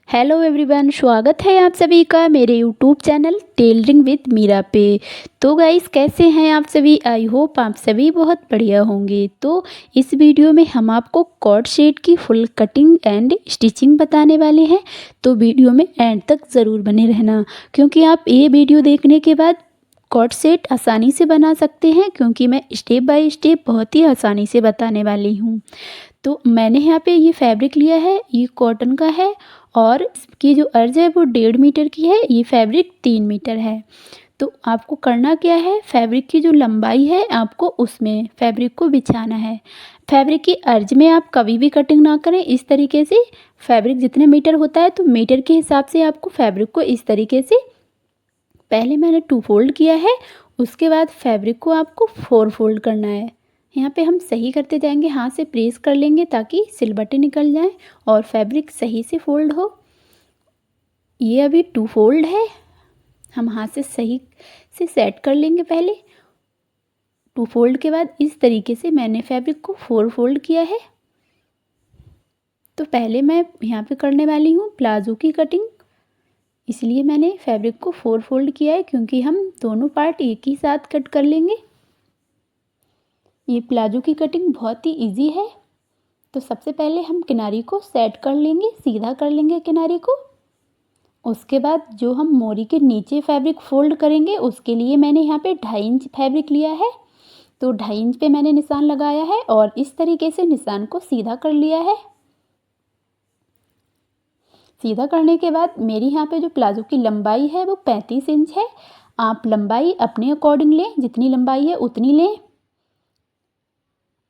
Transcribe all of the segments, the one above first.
Hello everyone, स्वागत है आप सभी का मेरे YouTube channel tailoring with Meera पे। तो गाइस, कैसे हैं आप सभी? आई होप आप सभी बहुत बढ़िया होंगे। तो इस वीडियो में हम आपको कॉर्ड सेट की फुल कटिंग एंड स्टिचिंग बताने वाले हैं। तो वीडियो में एंड तक ज़रूर बने रहना, क्योंकि आप ये वीडियो देखने के बाद कॉर्ड सेट आसानी से बना सकते हैं, क्योंकि मैं स्टेप बाय स्टेप बहुत ही आसानी से बताने वाली हूँ। तो मैंने यहाँ पे ये फैब्रिक लिया है, ये कॉटन का है और इसकी जो अर्ज है वो 1.5 मीटर की है। ये फैब्रिक 3 मीटर है। तो आपको करना क्या है, फैब्रिक की जो लंबाई है आपको उसमें फैब्रिक को बिछाना है। फैब्रिक की अर्ज में आप कभी भी कटिंग ना करें। इस तरीके से फैब्रिक जितने मीटर होता है तो मीटर के हिसाब से आपको फैब्रिक को इस तरीके से, पहले मैंने 2 फोल्ड किया है, उसके बाद फैब्रिक को आपको 4 फोल्ड करना है। यहाँ पे हम सही करते जाएंगे, हाथ से प्रेस कर लेंगे ताकि सिलबटें निकल जाएं और फैब्रिक सही से फोल्ड हो। ये अभी 2 फोल्ड है, हम हाथ से सही से सेट कर लेंगे। पहले 2 फोल्ड के बाद इस तरीके से मैंने फैब्रिक को 4 फोल्ड किया है। तो पहले मैं यहाँ पे करने वाली हूँ प्लाजो की कटिंग, इसलिए मैंने फैब्रिक को 4 फोल्ड किया है, क्योंकि हम दोनों पार्ट एक ही साथ कट कर लेंगे। ये प्लाजो की कटिंग बहुत ही इजी है। तो सबसे पहले हम किनारी को सेट कर लेंगे, सीधा कर लेंगे किनारी को। उसके बाद जो हम मोरी के नीचे फैब्रिक फोल्ड करेंगे उसके लिए मैंने यहाँ पे 2.5 इंच फैब्रिक लिया है। तो 2.5 इंच पे मैंने निशान लगाया है और इस तरीके से निशान को सीधा कर लिया है। सीधा करने के बाद मेरी यहाँ पे जो प्लाजो की लंबाई है वो 35 इंच है। आप लंबाई अपने अकॉर्डिंग लें, जितनी लंबाई है उतनी लें।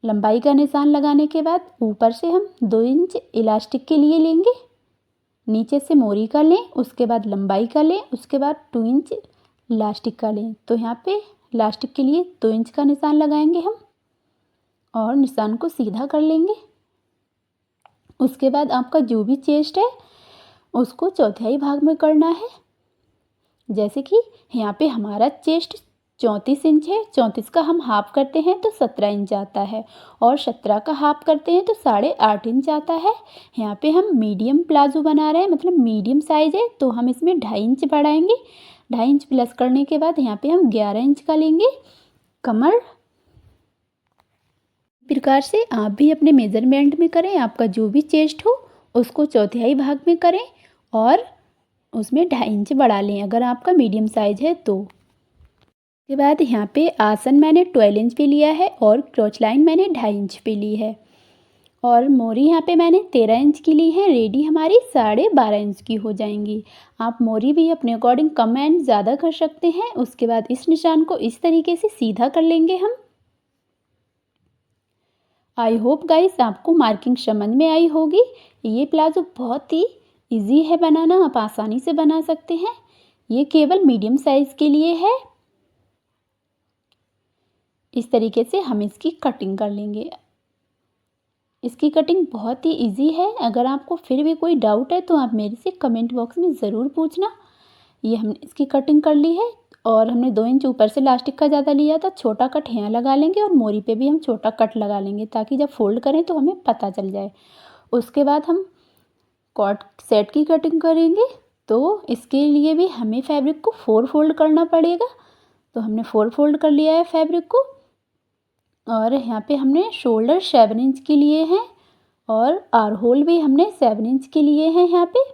लंबाई का निशान लगाने के बाद ऊपर से हम 2 इंच इलास्टिक के लिए लेंगे, नीचे से मोरी का लें, उसके बाद लंबाई का लें, उसके बाद 2 इंच इलास्टिक का लें। तो यहाँ पे इलास्टिक के लिए 2 इंच का निशान लगाएंगे हम और निशान को सीधा कर लेंगे। उसके बाद आपका जो भी चेस्ट है उसको चौथाई भाग में करना है। जैसे कि यहाँ पे हमारा चेस्ट 34 इंच है, 34 का हम हाफ करते हैं तो 17 इंच आता है और 17 का हाफ करते हैं तो 8.5 इंच आता है। यहाँ पे हम मीडियम प्लाजो बना रहे हैं, मतलब मीडियम साइज है, तो हम इसमें 2.5 इंच बढ़ाएंगे। 2.5 इंच प्लस करने के बाद यहाँ पे हम 11 इंच का लेंगे कमर। प्रकार से आप भी अपने मेजरमेंट में करें, आपका जो भी चेस्ट हो उसको चौथाई भाग में करें और उसमें 2.5 इंच बढ़ा लें अगर आपका मीडियम साइज है तो। उसके बाद यहाँ पे आसन मैंने 12 इंच पे लिया है और क्रॉच लाइन मैंने 2.5 इंच पे ली है और मोरी यहाँ पे मैंने 13 इंच की ली है। रेडी हमारी 12.5 इंच की हो जाएंगी। आप मोरी भी अपने अकॉर्डिंग कम एंड ज़्यादा कर सकते हैं। उसके बाद इस निशान को इस तरीके से सीधा कर लेंगे हम। आई होप गाइस आपको मार्किंग समझ में आई होगी। ये प्लाजो बहुत ही ईजी है बनाना, आप आसानी से बना सकते हैं। ये केवल मीडियम साइज़ के लिए है। इस तरीके से हम इसकी कटिंग कर लेंगे। इसकी कटिंग बहुत ही इजी है। अगर आपको फिर भी कोई डाउट है तो आप मेरे से कमेंट बॉक्स में ज़रूर पूछना। ये हमने इसकी कटिंग कर ली है और हमने 2 इंच ऊपर से इलास्टिक का ज़्यादा लिया था। छोटा कट यहाँ लगा लेंगे और मोरी पे भी हम छोटा कट लगा लेंगे, ताकि जब फोल्ड करें तो हमें पता चल जाए। उसके बाद हम कॉर्ड सेट की कटिंग करेंगे, तो इसके लिए भी हमें फैब्रिक को 4 फोल्ड करना पड़ेगा। तो हमने 4 फोल्ड कर लिया है फैब्रिक को और यहाँ पे हमने शोल्डर 7 इंच के लिए हैं और आर होल भी हमने 7 इंच के लिए हैं यहाँ पे।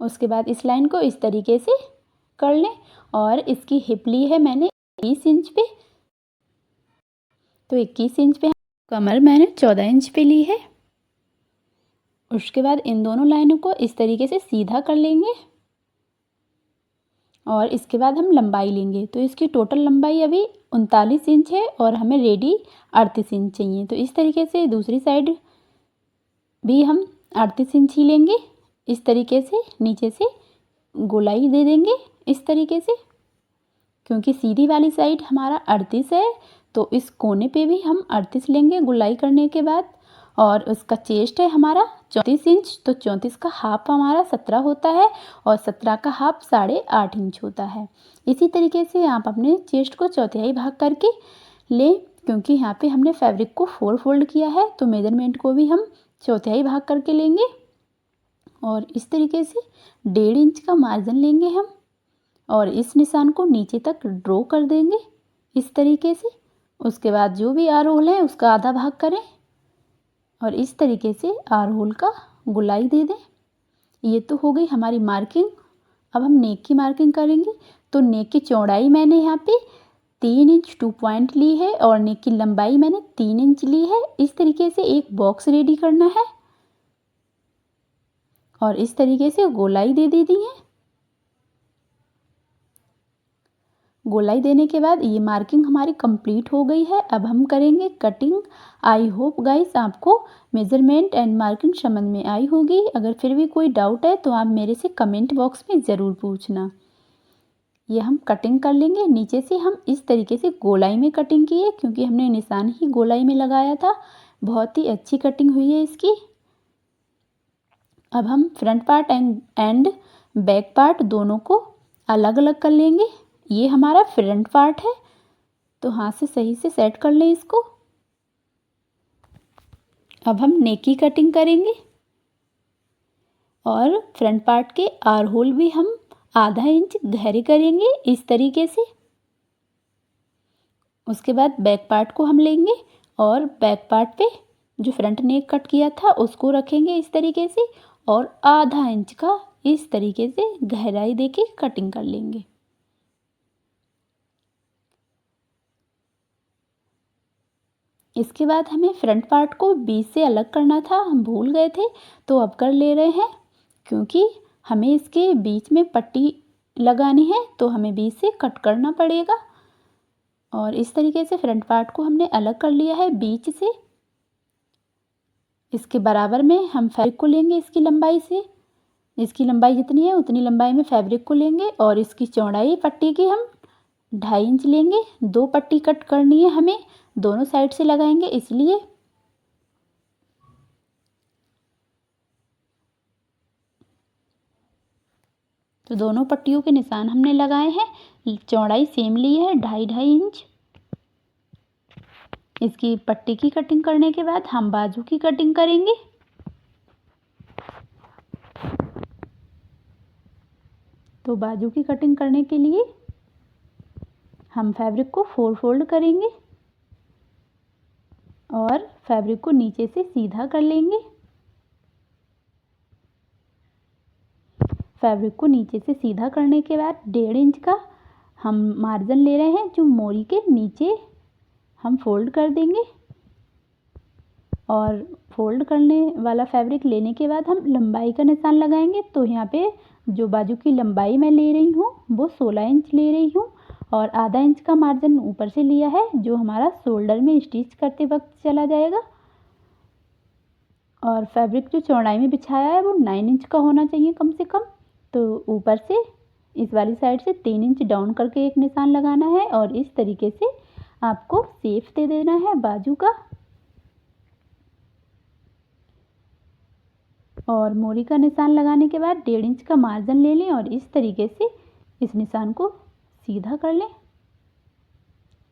उसके बाद इस लाइन को इस तरीके से कर लें और इसकी हिप ली है मैंने 21 इंच पे। तो 21 इंच पे कमर मैंने 14 इंच पे ली है। उसके बाद इन दोनों लाइनों को इस तरीके से सीधा कर लेंगे और इसके बाद हम लंबाई लेंगे। तो इसकी टोटल लंबाई अभी 39 इंच है और हमें रेडी 38 इंच चाहिए। तो इस तरीके से दूसरी साइड भी हम 38 इंच ही लेंगे। इस तरीके से नीचे से गोलाई दे देंगे इस तरीके से, क्योंकि सीधी वाली साइड हमारा 38 है तो इस कोने पे भी हम 38 लेंगे गोलाई करने के बाद। और उसका चेस्ट है हमारा 34 इंच, तो 34 का हाफ हमारा 17 होता है और 17 का हाफ 8.5 इंच होता है। इसी तरीके से आप अपने चेस्ट को चौथाई भाग करके लें, क्योंकि यहाँ पे हमने फैब्रिक को 4 फोल्ड किया है तो मेजरमेंट को भी हम चौथाई भाग करके लेंगे और इस तरीके से 1.5 इंच का मार्जिन लेंगे हम और इस निशान को नीचे तक ड्रॉ कर देंगे इस तरीके से। उसके बाद जो भी आर होल है उसका आधा भाग करें और इस तरीके से आर होल का गोलाई दे दें। ये तो हो गई हमारी मार्किंग। अब हम नेक की मार्किंग करेंगे। तो नेक की चौड़ाई मैंने यहाँ पे 3 इंच 2 पॉइंट ली है और नेक की लंबाई मैंने 3 इंच ली है। इस तरीके से एक बॉक्स रेडी करना है और इस तरीके से गोलाई दे दी है। गोलाई देने के बाद ये मार्किंग हमारी कंप्लीट हो गई है। अब हम करेंगे कटिंग। आई होप गाइस आपको मेजरमेंट एंड मार्किंग समझ में आई होगी। अगर फिर भी कोई डाउट है तो आप मेरे से कमेंट बॉक्स में ज़रूर पूछना। ये हम कटिंग कर लेंगे। नीचे से हम इस तरीके से गोलाई में कटिंग की है क्योंकि हमने निशान ही गोलाई में लगाया था। बहुत ही अच्छी कटिंग हुई है इसकी। अब हम front part and back part दोनों को अलग अलग कर लेंगे। ये हमारा फ्रंट पार्ट है तो हाथ से सही से सेट कर लें इसको। अब हम नेक की कटिंग करेंगे और फ्रंट पार्ट के आर होल भी हम आधा इंच गहरे करेंगे इस तरीके से। उसके बाद बैक पार्ट को हम लेंगे और बैक पार्ट पे जो फ्रंट नेक कट किया था उसको रखेंगे इस तरीके से और आधा इंच का इस तरीके से गहराई देके कटिंग कर लेंगे। इसके बाद हमें फ्रंट पार्ट को बीच से अलग करना था, हम भूल गए थे तो अब कर ले रहे हैं क्योंकि हमें इसके बीच में पट्टी लगानी है तो हमें बीच से कट करना पड़ेगा। और इस तरीके से फ्रंट पार्ट को हमने अलग कर लिया है बीच से। इसके बराबर में हम फैब्रिक को लेंगे इसकी लंबाई से। इसकी लंबाई जितनी है उतनी लंबाई में फैब्रिक को लेंगे और इसकी चौड़ाई पट्टी की हम 2.5 इंच लेंगे। 2 पट्टी कट करनी है हमें, दोनों साइड से लगाएंगे इसलिए। तो दोनों पट्टियों के निशान हमने लगाए हैं। चौड़ाई सेम ली है 2.5 इंच। इसकी पट्टी की कटिंग करने के बाद हम बाजू की कटिंग करेंगे। तो बाजू की कटिंग करने के लिए हम फैब्रिक को 4 फोल्ड करेंगे और फैब्रिक को नीचे से सीधा कर लेंगे। फैब्रिक को नीचे से सीधा करने के बाद 1.5 इंच का हम मार्जिन ले रहे हैं जो मोरी के नीचे हम फोल्ड कर देंगे। और फोल्ड करने वाला फैब्रिक लेने के बाद हम लंबाई का निशान लगाएंगे। तो यहाँ पे जो बाजू की लंबाई मैं ले रही हूँ वो 16 इंच ले रही हूँ और आधा इंच का मार्जिन ऊपर से लिया है जो हमारा शोल्डर में स्टिच करते वक्त चला जाएगा। और फैब्रिक जो चौड़ाई में बिछाया है वो 9 इंच का होना चाहिए कम से कम। तो ऊपर से इस वाली साइड से 3 इंच डाउन करके एक निशान लगाना है और इस तरीके से आपको शेप दे देना है बाजू का। और मोरी का निशान लगाने के बाद 1.5 इंच का मार्जिन ले लें और इस तरीके से इस निशान को सीधा कर लें।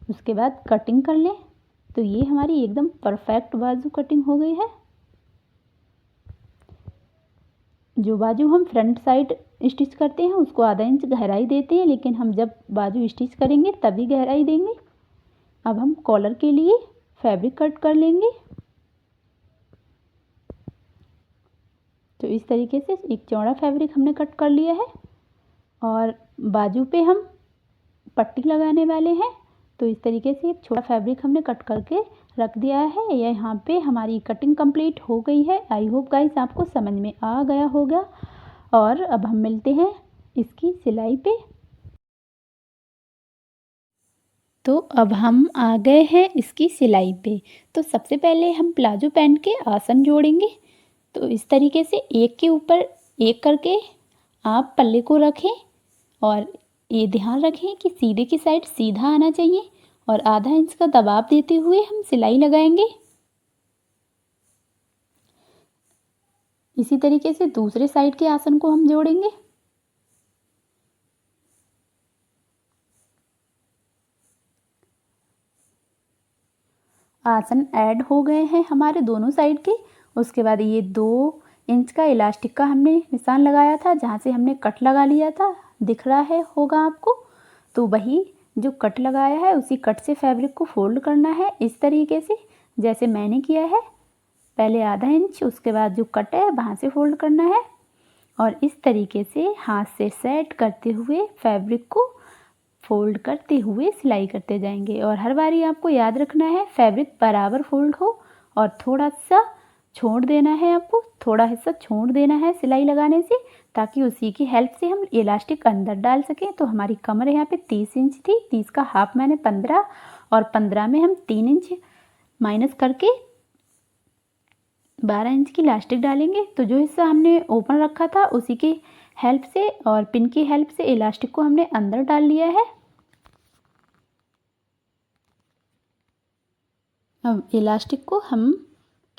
उसके बाद कटिंग कर लें। तो ये हमारी एकदम परफेक्ट बाजू कटिंग हो गई है। जो बाजू हम फ्रंट साइड स्टिच करते हैं उसको आधा इंच गहराई देते हैं, लेकिन हम जब बाजू स्टिच करेंगे तभी गहराई देंगे। अब हम कॉलर के लिए फैब्रिक कट कर लेंगे। तो इस तरीके से एक चौड़ा फैब्रिक हमने कट कर लिया है और बाजू पे हम पट्टी लगाने वाले हैं। तो इस तरीके से एक छोटा फैब्रिक हमने कट करके रख दिया है। यहाँ पे हमारी कटिंग कंप्लीट हो गई है। आई होप गाइस आपको समझ में आ गया होगा। और अब हम मिलते हैं इसकी सिलाई पे। तो अब हम आ गए हैं इसकी सिलाई पे। तो सबसे पहले हम प्लाजो पैंट के आसन जोड़ेंगे। तो इस तरीके से एक के ऊपर एक करके आप पल्ले को रखें और ये ध्यान रखें कि सीधे की साइड सीधा आना चाहिए और आधा इंच का दबाव देते हुए हम सिलाई लगाएंगे। इसी तरीके से दूसरे साइड के आसन को हम जोड़ेंगे। आसन ऐड हो गए हैं हमारे दोनों साइड के। उसके बाद ये 2 इंच का इलास्टिक का हमने निशान लगाया था, जहाँ से हमने कट लगा लिया था, दिख रहा है होगा आपको। तो वही जो कट लगाया है उसी कट से फैब्रिक को फोल्ड करना है इस तरीके से, जैसे मैंने किया है। पहले आधा इंच, उसके बाद जो कट है वहाँ से फोल्ड करना है और इस तरीके से हाथ से सेट करते हुए फैब्रिक को फोल्ड करते हुए सिलाई करते जाएंगे। और हर बारी आपको याद रखना है फैब्रिक बराबर फोल्ड हो और थोड़ा सा छोड़ देना है, आपको थोड़ा हिस्सा छोड़ देना है सिलाई लगाने से, ताकि उसी की हेल्प से हम इलास्टिक अंदर डाल सकें। तो हमारी कमर यहाँ पे 30 इंच थी, 30 का हाफ मैंने 15 और 15 में हम 3 इंच माइनस करके 12 इंच की इलास्टिक डालेंगे। तो जो हिस्सा हमने ओपन रखा था उसी की हेल्प से और पिन की हेल्प से इलास्टिक को हमने अंदर डाल लिया है। अब इलास्टिक को हम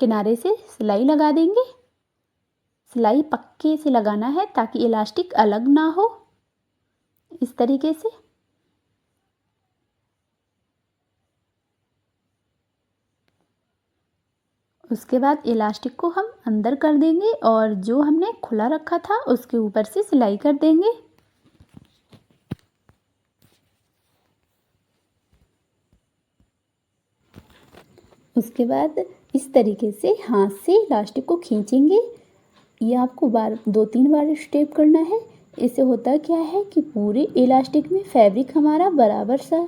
किनारे से सिलाई लगा देंगे। सिलाई पक्के से लगाना है ताकि इलास्टिक अलग ना हो, इस तरीके से। उसके बाद इलास्टिक को हम अंदर कर देंगे और जो हमने खुला रखा था उसके ऊपर से सिलाई कर देंगे। उसके बाद इस तरीके से हाथ से इलास्टिक को खींचेंगे। ये आपको 2-3 बार स्टेप करना है। इससे होता क्या है कि पूरे इलास्टिक में फैब्रिक हमारा बराबर सा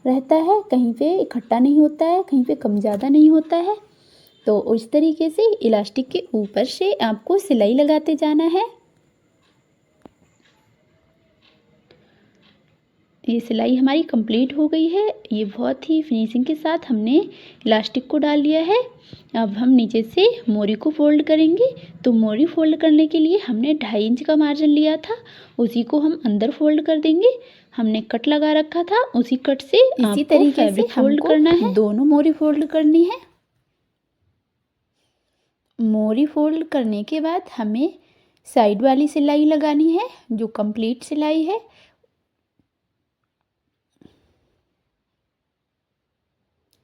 रहता है, कहीं पे इकट्ठा नहीं होता है, कहीं पे कम ज़्यादा नहीं होता है। तो उस तरीके से इलास्टिक के ऊपर से आपको सिलाई लगाते जाना है। ये सिलाई हमारी कंप्लीट हो गई है। ये बहुत ही फिनिशिंग के साथ हमने इलास्टिक को डाल लिया है। अब हम नीचे से मोरी को फोल्ड करेंगे। तो मोरी फोल्ड करने के लिए हमने 2.5 इंच का मार्जिन लिया था, उसी को हम अंदर फोल्ड कर देंगे। हमने कट लगा रखा था, उसी कट से इसी तरीके से फोल्ड करना है। दोनों मोरी फोल्ड करनी है। मोरी फोल्ड करने के बाद हमें साइड वाली सिलाई लगानी है, जो कंप्लीट सिलाई है।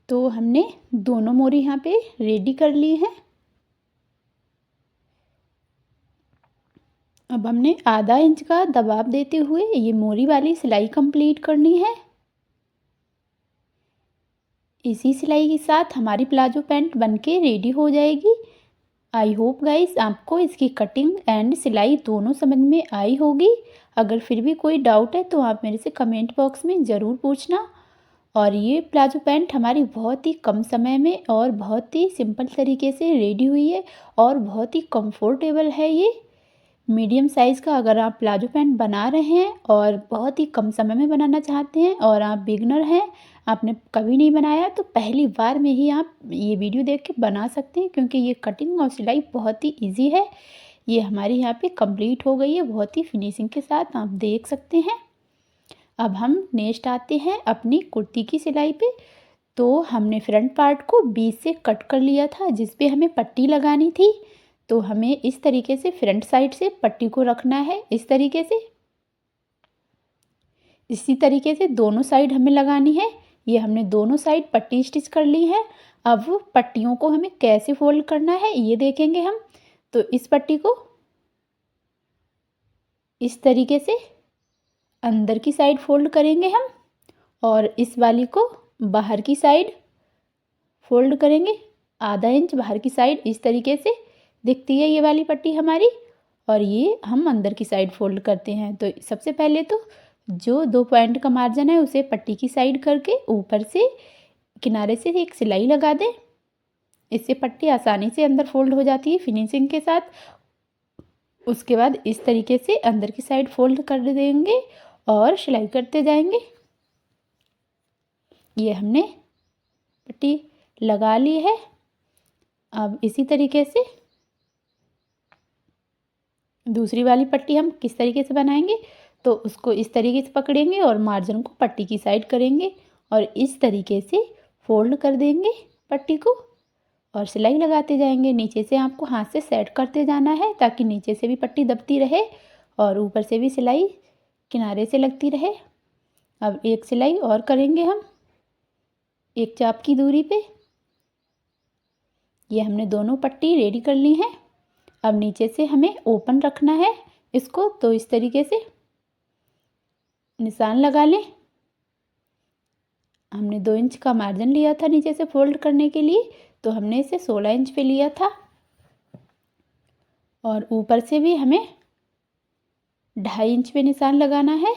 तो हमने दोनों मोरी यहाँ पे रेडी कर ली है। अब हमने आधा इंच का दबाव देते हुए ये मोरी वाली सिलाई कंप्लीट करनी है। इसी सिलाई के साथ हमारी प्लाजो पैंट बनके रेडी हो जाएगी। आई होप गाइस आपको इसकी कटिंग एंड सिलाई दोनों समझ में आई होगी। अगर फिर भी कोई डाउट है तो आप मेरे से कमेंट बॉक्स में ज़रूर पूछना। और ये प्लाजो पैंट हमारी बहुत ही कम समय में और बहुत ही सिंपल तरीके से रेडी हुई है और बहुत ही कंफर्टेबल है। ये मीडियम साइज़ का अगर आप प्लाजो पैंट बना रहे हैं और बहुत ही कम समय में बनाना चाहते हैं और आप बिगनर हैं, आपने कभी नहीं बनाया, तो पहली बार में ही आप ये वीडियो देख के बना सकते हैं, क्योंकि ये कटिंग और सिलाई बहुत ही ईजी है। ये हमारी यहाँ पे कंप्लीट हो गई है बहुत ही फिनिशिंग के साथ, आप देख सकते हैं। अब हम नेक्स्ट आते हैं अपनी कुर्ती की सिलाई पे। तो हमने फ्रंट पार्ट को बीच से कट कर लिया था, जिस पे हमें पट्टी लगानी थी। तो हमें इस तरीके से फ्रंट साइड से पट्टी को रखना है, इस तरीके से। इसी तरीके से दोनों साइड हमें लगानी है। ये हमने दोनों साइड पट्टी स्टिच कर ली है। अब पट्टियों को हमें कैसे फोल्ड करना है ये देखेंगे हम। तो इस पट्टी को इस तरीके से अंदर की साइड फोल्ड करेंगे हम और इस वाली को बाहर की साइड फोल्ड करेंगे। आधा इंच बाहर की साइड इस तरीके से दिखती है ये वाली पट्टी हमारी, और ये हम अंदर की साइड फोल्ड करते हैं। तो सबसे पहले तो जो 2 पॉइंट का मार्जिन है उसे पट्टी की साइड करके ऊपर से किनारे से एक सिलाई लगा दें। इससे पट्टी आसानी से अंदर फोल्ड हो जाती है फिनिशिंग के साथ। उसके बाद इस तरीके से अंदर की साइड फोल्ड कर देंगे और सिलाई करते जाएंगे। ये हमने पट्टी लगा ली है। अब इसी तरीके से दूसरी वाली पट्टी हम किस तरीके से बनाएंगे, तो उसको इस तरीके से पकड़ेंगे और मार्जिन को पट्टी की साइड करेंगे और इस तरीके से फोल्ड कर देंगे पट्टी को और सिलाई लगाते जाएंगे। नीचे से आपको हाथ से सेट करते जाना है ताकि नीचे से भी पट्टी दबती रहे और ऊपर से भी सिलाई किनारे से लगती रहे। अब एक सिलाई और करेंगे हम एक चाप की दूरी पे। ये हमने दोनों पट्टी रेडी कर ली हैं। अब नीचे से हमें ओपन रखना है इसको, तो इस तरीके से निशान लगा लें। हमने 2 इंच का मार्जिन लिया था नीचे से फोल्ड करने के लिए, तो हमने इसे 16 इंच पे लिया था। और ऊपर से भी हमें 2.5 इंच पे निशान लगाना है।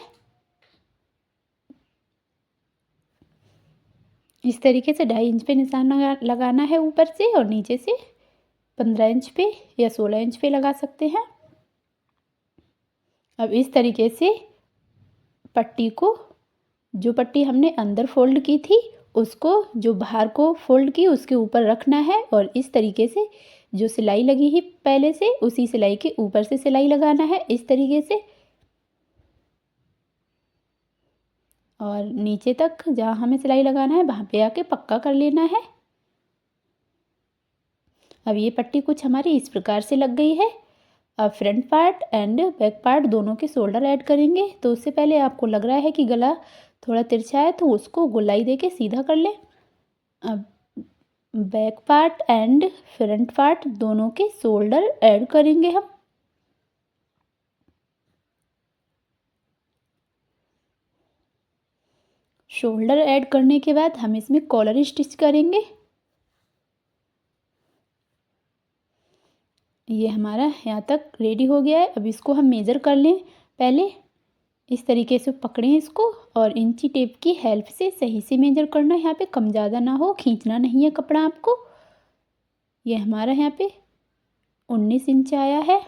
इस तरीके से 2.5 इंच पे निशान लगाना है ऊपर से, और नीचे से 15 इंच पे या 16 इंच पे लगा सकते हैं। अब इस तरीके से पट्टी को, जो पट्टी हमने अंदर फोल्ड की थी उसको जो बाहर को फोल्ड की उसके ऊपर रखना है, और इस तरीके से जो सिलाई लगी ही पहले से उसी सिलाई के ऊपर से सिलाई लगाना है इस तरीके से, और नीचे तक जहाँ हमें सिलाई लगाना है वहाँ पे आके पक्का कर लेना है। अब ये पट्टी कुछ हमारी इस प्रकार से लग गई है। अब front part and back part दोनों के शोल्डर ऐड करेंगे। तो उससे पहले आपको लग रहा है कि गला थोड़ा तिरछा है, तो उसको गोलाई दे के सीधा कर लें। अब back part and front part दोनों के शोल्डर ऐड करेंगे हम। शोल्डर ऐड करने के बाद हम इसमें कॉलर स्टिच करेंगे। ये हमारा यहाँ तक रेडी हो गया है। अब इसको हम मेज़र कर लें। पहले इस तरीके से पकड़ें इसको, और इंची टेप की हेल्प से सही से मेजर करना है। यहाँ पे कम ज़्यादा ना हो, खींचना नहीं है कपड़ा आपको। ये हमारा यहाँ पे 19 इंच आया है।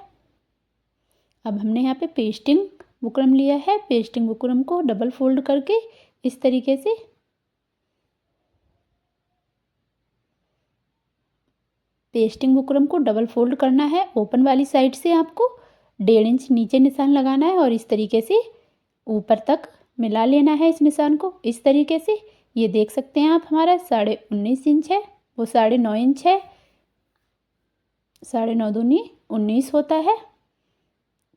अब हमने यहाँ पे पेस्टिंग बुकरम लिया है। पेस्टिंग बुकरम को डबल फोल्ड करके इस तरीके से पेस्टिंग बुकरम को डबल फोल्ड करना है। ओपन वाली साइड से आपको 1.5 इंच नीचे निशान लगाना है, और इस तरीके से ऊपर तक मिला लेना है इस निशान को इस तरीके से। ये देख सकते हैं आप, हमारा 19.5 इंच है, वो 9.5 इंच है। 9.5 दूनी 19 होता है।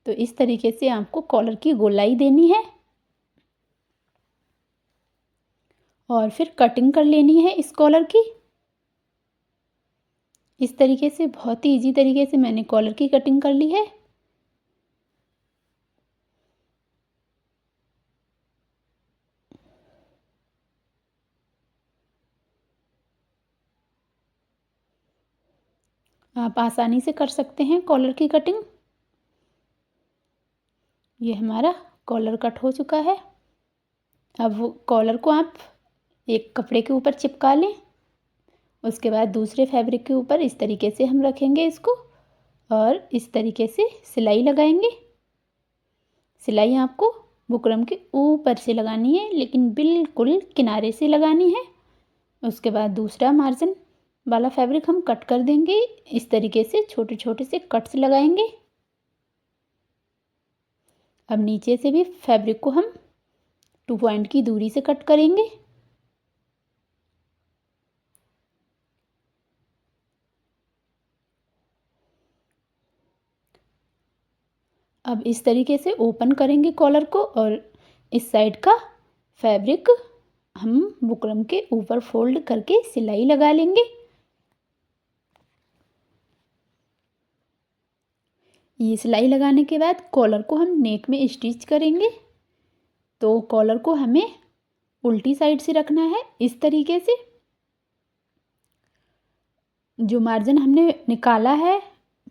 तो इस तरीके से आपको कॉलर की गोलाई देनी है, और फिर कटिंग कर लेनी है इस कॉलर की। इस तरीके से बहुत ही इजी तरीके से मैंने कॉलर की कटिंग कर ली है। आप आसानी से कर सकते हैं कॉलर की कटिंग। ये हमारा कॉलर कट हो चुका है। अब कॉलर को आप एक कपड़े के ऊपर चिपका लें। उसके बाद दूसरे फैब्रिक के ऊपर इस तरीके से हम रखेंगे इसको, और इस तरीके से सिलाई लगाएंगे। सिलाई आपको बुकरम के ऊपर से लगानी है, लेकिन बिल्कुल किनारे से लगानी है। उसके बाद दूसरा मार्जिन वाला फैब्रिक हम कट कर देंगे। इस तरीके से छोटे छोटे से कट्स लगाएंगे। अब नीचे से भी फैब्रिक को हम 2 पॉइंट की दूरी से कट करेंगे। अब इस तरीके से ओपन करेंगे कॉलर को, और इस साइड का फैब्रिक हम बुकरम के ऊपर फोल्ड करके सिलाई लगा लेंगे। ये सिलाई लगाने के बाद कॉलर को हम नेक में स्टिच करेंगे। तो कॉलर को हमें उल्टी साइड से रखना है इस तरीके से। जो मार्जिन हमने निकाला है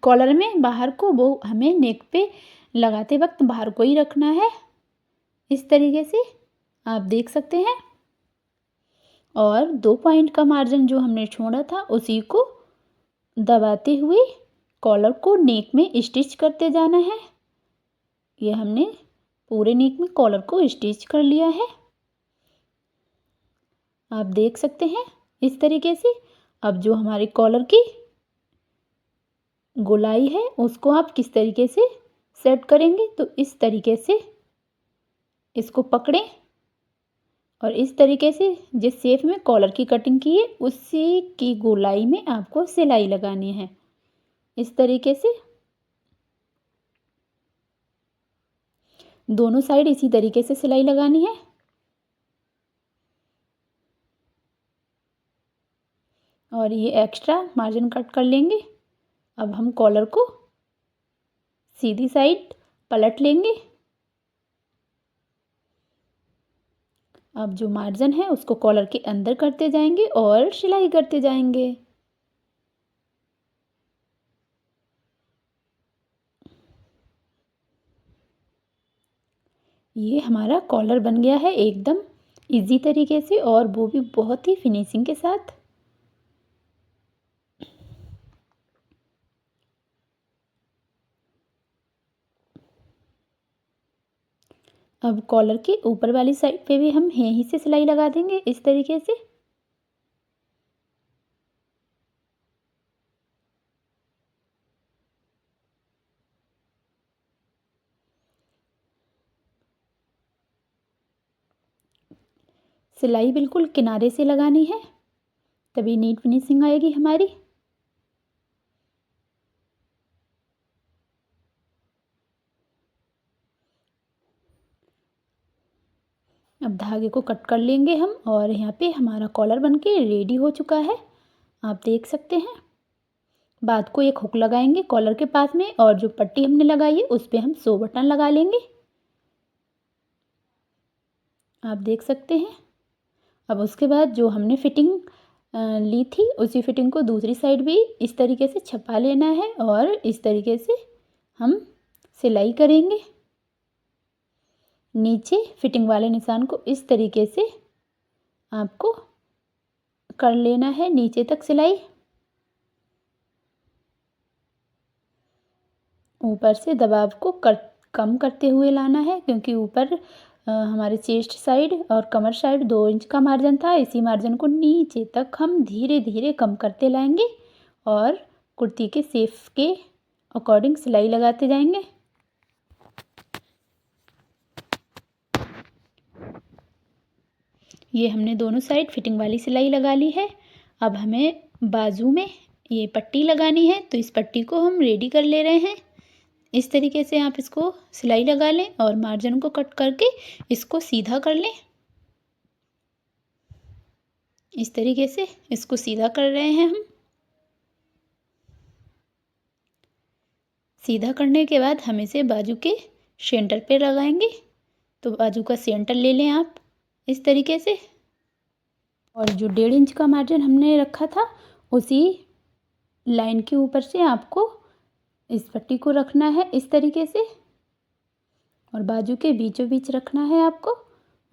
कॉलर में बाहर को, वो हमें नेक पे लगाते वक्त बाहर को ही रखना है इस तरीके से, आप देख सकते हैं। और 2 पॉइंट का मार्जिन जो हमने छोड़ा था उसी को दबाते हुए कॉलर को नेक में स्टिच करते जाना है। ये हमने पूरे नेक में कॉलर को स्टिच कर लिया है, आप देख सकते हैं इस तरीके से। अब जो हमारे कॉलर की गोलाई है उसको आप किस तरीके से सेट करेंगे, तो इस तरीके से इसको पकड़ें, और इस तरीके से जिस शेप में कॉलर की कटिंग की है उसी की गोलाई में आपको सिलाई लगानी है इस तरीके से। दोनों साइड इसी तरीके से सिलाई लगानी है। और ये एक्स्ट्रा मार्जिन कट कर लेंगे। अब हम कॉलर को सीधी साइड पलट लेंगे। अब जो मार्जिन है उसको कॉलर के अंदर करते जाएंगे और सिलाई करते जाएंगे। ये हमारा कॉलर बन गया है एकदम इजी तरीके से, और वो भी बहुत ही फिनिशिंग के साथ। अब कॉलर के ऊपर वाली साइड पे भी हम यहीं से सिलाई लगा देंगे इस तरीके से। सिलाई बिल्कुल किनारे से लगानी है, तभी नीट फिनिशिंग आएगी हमारी। अब धागे को कट कर लेंगे हम, और यहाँ पे हमारा कॉलर बनके रेडी हो चुका है, आप देख सकते हैं। बाद को एक हुक लगाएंगे कॉलर के पास में, और जो पट्टी हमने लगाई है उस पे हम 100 बटन लगा लेंगे, आप देख सकते हैं। अब उसके बाद जो हमने फिटिंग ली थी उसी फिटिंग को दूसरी साइड भी इस तरीके से छपा लेना है, और इस तरीके से हम सिलाई करेंगे। नीचे फिटिंग वाले निशान को इस तरीके से आपको कर लेना है नीचे तक सिलाई। ऊपर से दबाव को कम करते हुए लाना है, क्योंकि ऊपर हमारे चेस्ट साइड और कमर साइड 2 इंच का मार्जिन था। इसी मार्जिन को नीचे तक हम धीरे धीरे कम करते लाएंगे और कुर्ती के शेप के अकॉर्डिंग सिलाई लगाते जाएंगे। ये हमने दोनों साइड फिटिंग वाली सिलाई लगा ली है। अब हमें बाजू में ये पट्टी लगानी है, तो इस पट्टी को हम रेडी कर ले रहे हैं। इस तरीके से आप इसको सिलाई लगा लें और मार्जिन को कट करके इसको सीधा कर लें। इस तरीके से इसको सीधा कर रहे हैं हम। सीधा करने के बाद हम इसे बाजू के सेंटर पे लगाएंगे। तो बाजू का सेंटर ले लें आप इस तरीके से, और जो 1.5 इंच का मार्जिन हमने रखा था उसी लाइन के ऊपर से आपको इस पट्टी को रखना है इस तरीके से, और बाजू के बीचों बीच रखना है आपको।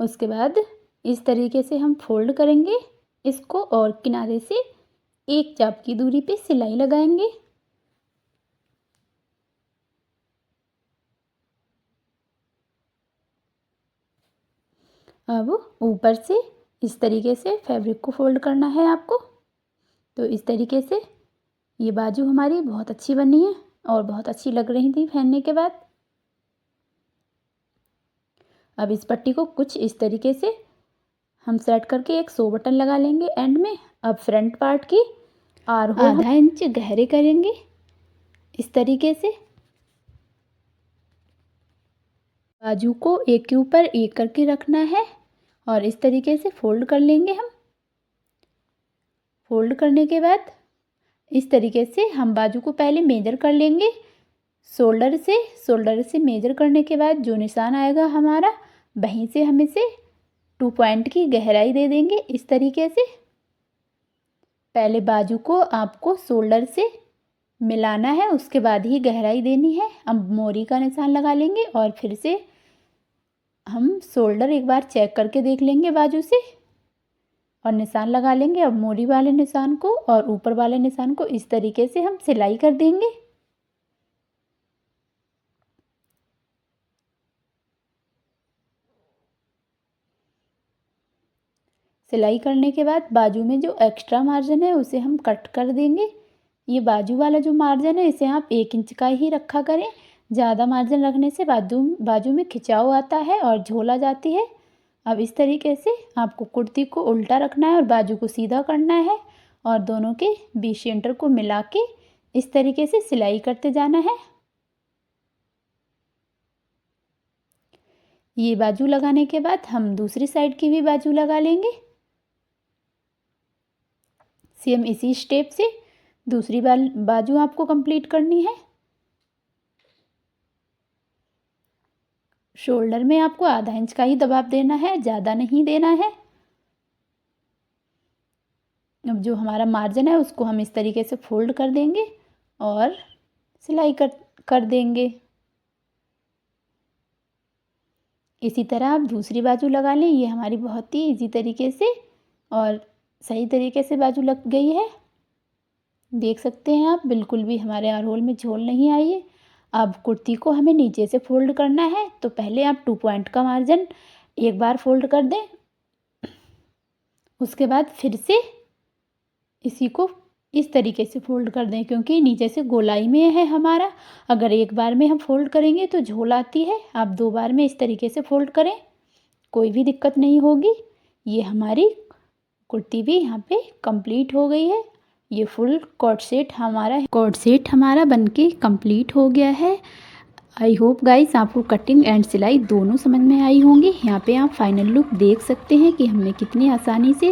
उसके बाद इस तरीके से हम फोल्ड करेंगे इसको, और किनारे से 1 चाप की दूरी पे सिलाई लगाएंगे। अब ऊपर से इस तरीके से फैब्रिक को फोल्ड करना है आपको। तो इस तरीके से ये बाजू हमारी बहुत अच्छी बनी है और बहुत अच्छी लग रही थी पहनने के बाद। अब इस पट्टी को कुछ इस तरीके से हम सेट करके एक 100 बटन लगा लेंगे एंड में। अब फ्रंट पार्ट की आर होल आधा इंच गहरे करेंगे इस तरीके से। बाजू को एक के ऊपर एक करके रखना है और इस तरीके से फोल्ड कर लेंगे हम। फोल्ड करने के बाद इस तरीके से हम बाजू को पहले मेजर कर लेंगे शोल्डर से मेजर करने के बाद जो निशान आएगा हमारा, वहीं से हम इसे 2 पॉइंट की गहराई दे देंगे इस तरीके से। पहले बाजू को आपको शोल्डर से मिलाना है, उसके बाद ही गहराई देनी है। अब मोरी का निशान लगा लेंगे और फिर से हम शोल्डर एक बार चेक करके देख लेंगे बाजू से और निशान लगा लेंगे। अब मोरी वाले निशान को और ऊपर वाले निशान को इस तरीके से हम सिलाई कर देंगे। सिलाई करने के बाद बाजू में जो एक्स्ट्रा मार्जिन है उसे हम कट कर देंगे। ये बाजू वाला जो मार्जिन है इसे आप 1 इंच का ही रखा करें। ज़्यादा मार्जिन रखने से बाजू में खिंचाव आता है और झोला जाती है। अब इस तरीके से आपको कुर्ती को उल्टा रखना है और बाजू को सीधा करना है, और दोनों के बीच सेंटर को मिला के इस तरीके से सिलाई करते जाना है। ये बाजू लगाने के बाद हम दूसरी साइड की भी बाजू लगा लेंगे। सेम इसी स्टेप से दूसरी बाजू आपको कंप्लीट करनी है। शोल्डर में आपको आधा इंच का ही दबाव देना है, ज़्यादा नहीं देना है। अब जो हमारा मार्जिन है उसको हम इस तरीके से फोल्ड कर देंगे और सिलाई कर देंगे। इसी तरह आप दूसरी बाजू लगा लें। ये हमारी बहुत ही इजी तरीके से और सही तरीके से बाजू लग गई है। देख सकते हैं आप, बिल्कुल भी हमारे आर्म होल में झोल नहीं आई है। अब कुर्ती को हमें नीचे से फोल्ड करना है, तो पहले आप 2 पॉइंट का मार्जिन एक बार फोल्ड कर दें, उसके बाद फिर से इसी को इस तरीके से फोल्ड कर दें, क्योंकि नीचे से गोलाई में है हमारा। अगर एक बार में हम फोल्ड करेंगे तो झोल आती है। आप 2 बार में इस तरीके से फोल्ड करें, कोई भी दिक्कत नहीं होगी। ये हमारी कुर्ती भी यहाँ पे कंप्लीट हो गई है। ये फुल कोट सेट हमारा बनके कंप्लीट हो गया है। आई होप गाइस आपको कटिंग एंड सिलाई दोनों समझ में आई होंगी। यहाँ पे आप फाइनल लुक देख सकते हैं कि हमने कितनी आसानी से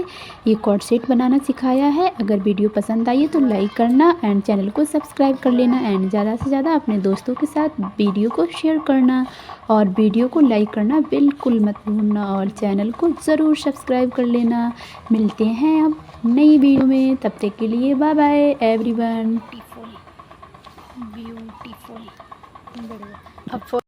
ये कोट सेट बनाना सिखाया है। अगर वीडियो पसंद आई है तो लाइक करना एंड चैनल को सब्सक्राइब कर लेना एंड ज़्यादा से ज़्यादा अपने दोस्तों के साथ वीडियो को शेयर करना और वीडियो को लाइक करना बिल्कुल मत भूलना और चैनल को ज़रूर सब्सक्राइब कर लेना। मिलते हैं अब नई वीडियो में, तब तक के लिए बाय बाय एवरीवन। ब्यूटीफुल। अब